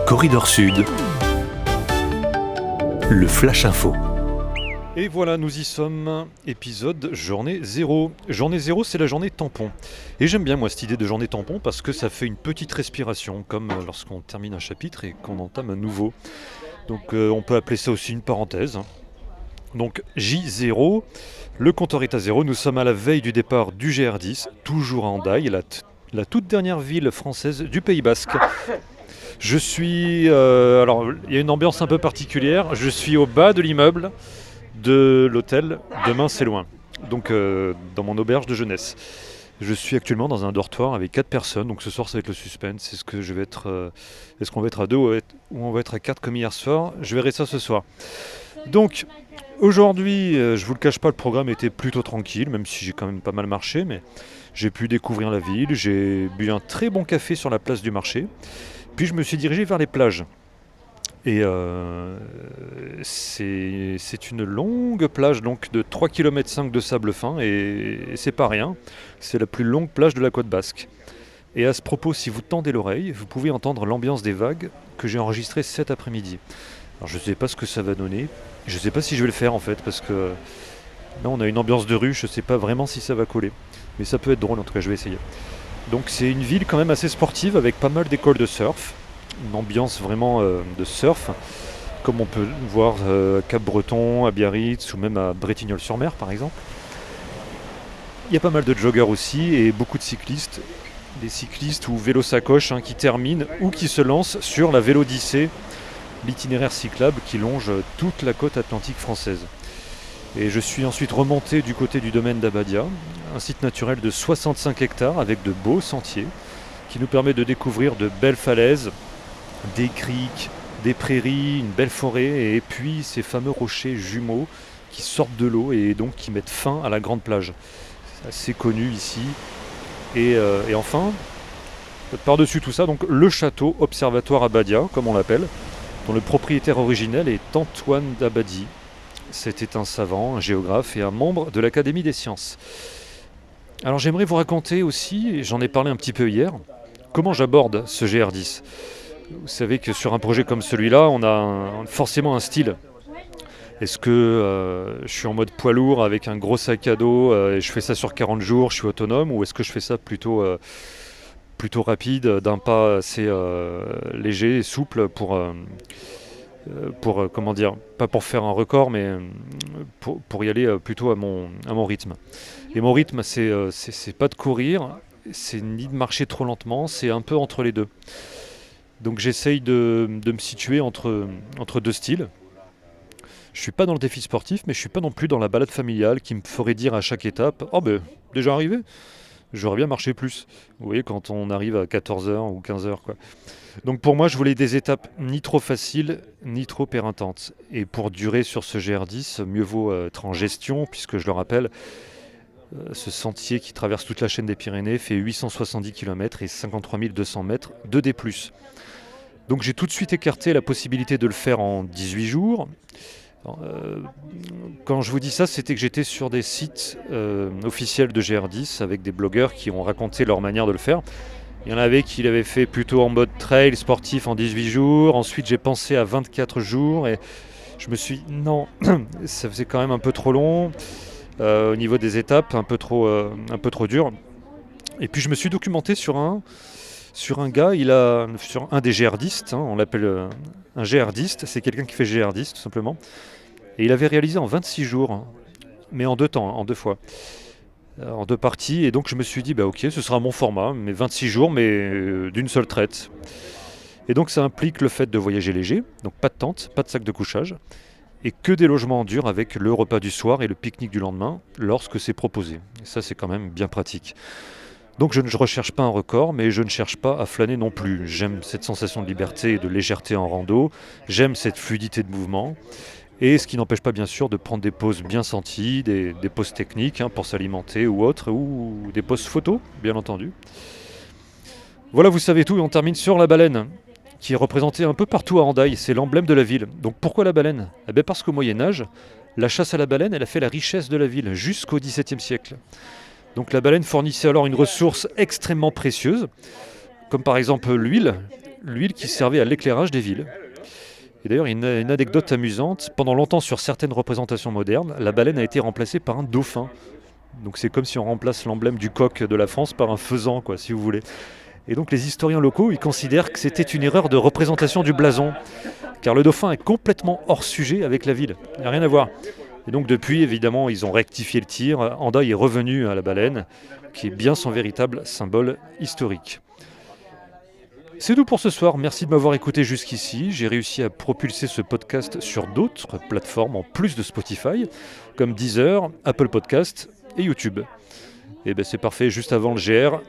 Corridor Sud, le Flash Info. Et voilà, nous y sommes, épisode journée 0. Journée 0, c'est la journée tampon. Et j'aime bien moi cette idée de journée tampon parce que ça fait une petite respiration, comme lorsqu'on termine un chapitre et qu'on entame un nouveau. Donc on peut appeler ça aussi une parenthèse. Donc J0, le compteur est à 0, nous sommes à la veille du départ du GR10, toujours à Hendaye, la toute dernière ville française du Pays Basque. Je suis... alors, il y a une ambiance un peu particulière, je suis au bas de l'immeuble de l'hôtel Demain c'est loin, donc dans mon auberge de jeunesse. Je suis actuellement dans un dortoir avec 4 personnes, donc ce soir ça va être le suspense. Est-ce qu'on va être à 2 ou on va être à 4 comme hier soir? Je verrai ça ce soir. Donc aujourd'hui, je vous le cache pas, le programme était plutôt tranquille, même si j'ai quand même pas mal marché, mais j'ai pu découvrir la ville, j'ai bu un très bon café sur la place du marché, puis je me suis dirigé vers les plages. Et c'est une longue plage donc de 3,5 km de sable fin et c'est pas rien. C'est la plus longue plage de la côte basque. Et à ce propos, si vous tendez l'oreille, vous pouvez entendre l'ambiance des vagues que j'ai enregistrée cet après-midi. Alors je ne sais pas ce que ça va donner. Je ne sais pas si je vais le faire en fait parce que là on a une ambiance de rue, je ne sais pas vraiment si ça va coller. Mais ça peut être drôle, en tout cas je vais essayer. Donc c'est une ville quand même assez sportive avec pas mal d'écoles de surf. Une ambiance vraiment de surf, comme on peut voir à Cap-Breton, à Biarritz ou même à Bretignolles-sur-Mer par exemple. Il y a pas mal de joggers aussi et beaucoup de cyclistes, des cyclistes ou vélos sacoches qui terminent ou qui se lancent sur la Vélodyssée, l'itinéraire cyclable qui longe toute la côte atlantique française. Et je suis ensuite remonté du côté du domaine d'Abadia, un site naturel de 65 hectares avec de beaux sentiers qui nous permet de découvrir de belles falaises, des criques, des prairies, une belle forêt et puis ces fameux rochers jumeaux qui sortent de l'eau et donc qui mettent fin à la grande plage. C'est assez connu ici. Et enfin, par-dessus tout ça, donc le château observatoire Abadia, comme on l'appelle, dont le propriétaire originel est Antoine d'Abadie. C'était un savant, un géographe et un membre de l'Académie des sciences. Alors j'aimerais vous raconter aussi, et j'en ai parlé un petit peu hier, comment j'aborde ce GR10. Vous savez que sur un projet comme celui-là, on a forcément un style. Est-ce que je suis en mode poids lourd avec un gros sac à dos et je fais ça sur 40 jours, je suis autonome, ou est-ce que je fais ça plutôt rapide, d'un pas assez léger et souple pour comment dire, pas pour faire un record, mais pour y aller plutôt à mon rythme. Et mon rythme, c'est pas de courir, c'est ni de marcher trop lentement, c'est un peu entre les deux. Donc j'essaye de me situer entre deux styles. Je suis pas dans le défi sportif, mais je suis pas non plus dans la balade familiale qui me ferait dire à chaque étape « Oh ben, déjà arrivé ? J'aurais bien marché plus. » Vous voyez, quand on arrive à 14h ou 15h, quoi. Donc pour moi, je voulais des étapes ni trop faciles, ni trop éreintantes. Et pour durer sur ce GR10, mieux vaut être en gestion, puisque je le rappelle, ce sentier qui traverse toute la chaîne des Pyrénées fait 870 km et 53 200 mètres de D+. Donc j'ai tout de suite écarté la possibilité de le faire en 18 jours. Quand je vous dis ça, c'était que j'étais sur des sites officiels de GR10 avec des blogueurs qui ont raconté leur manière de le faire. Il y en avait qui l'avaient fait plutôt en mode trail sportif en 18 jours. Ensuite, j'ai pensé à 24 jours et je me suis dit non, ça faisait quand même un peu trop long au niveau des étapes, un peu trop dur. Et puis je me suis documenté sur un gars, sur un des GR10, on l'appelle un GR10, c'est quelqu'un qui fait GR10 tout simplement. Et il avait réalisé en 26 jours, mais en 2 temps, en 2 fois, en 2 parties. Et donc je me suis dit, ok, ce sera mon format, mais 26 jours, mais d'une seule traite. Et donc ça implique le fait de voyager léger, donc pas de tente, pas de sac de couchage, et que des logements en dur avec le repas du soir et le pique-nique du lendemain, lorsque c'est proposé. Et ça, c'est quand même bien pratique. Donc je ne recherche pas un record, mais je ne cherche pas à flâner non plus. J'aime cette sensation de liberté et de légèreté en rando, j'aime cette fluidité de mouvement, et ce qui n'empêche pas bien sûr de prendre des pauses bien senties, des pauses techniques pour s'alimenter ou autre, ou des pauses photos, bien entendu. Voilà, vous savez tout, et on termine sur la baleine, qui est représentée un peu partout à Hendaye, c'est l'emblème de la ville. Donc pourquoi la baleine ? Parce qu'au Moyen-Âge, la chasse à la baleine, elle a fait la richesse de la ville jusqu'au XVIIe siècle. Donc la baleine fournissait alors une ressource extrêmement précieuse, comme par exemple l'huile, l'huile qui servait à l'éclairage des villes. Et d'ailleurs, une anecdote amusante, pendant longtemps sur certaines représentations modernes, la baleine a été remplacée par un dauphin. Donc c'est comme si on remplace l'emblème du coq de la France par un faisan, quoi, si vous voulez. Et donc les historiens locaux, ils considèrent que c'était une erreur de représentation du blason, car le dauphin est complètement hors sujet avec la ville. Il n'y a rien à voir. Et donc depuis, évidemment, ils ont rectifié le tir. Hendaye est revenu à la baleine, qui est bien son véritable symbole historique. C'est tout pour ce soir, merci de m'avoir écouté jusqu'ici. J'ai réussi à propulser ce podcast sur d'autres plateformes en plus de Spotify, comme Deezer, Apple Podcast et YouTube. Et ben c'est parfait, juste avant le GR,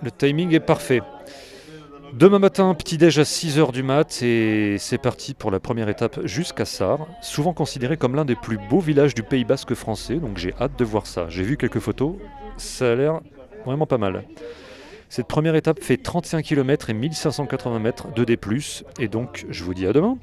le timing est parfait. Demain matin, petit-déj à 6h du mat et c'est parti pour la première étape jusqu'à Sarre, souvent considéré comme l'un des plus beaux villages du Pays Basque français, donc j'ai hâte de voir ça. J'ai vu quelques photos, ça a l'air vraiment pas mal. Cette première étape fait 35 km et 1580 mètres de D+, et donc je vous dis à demain.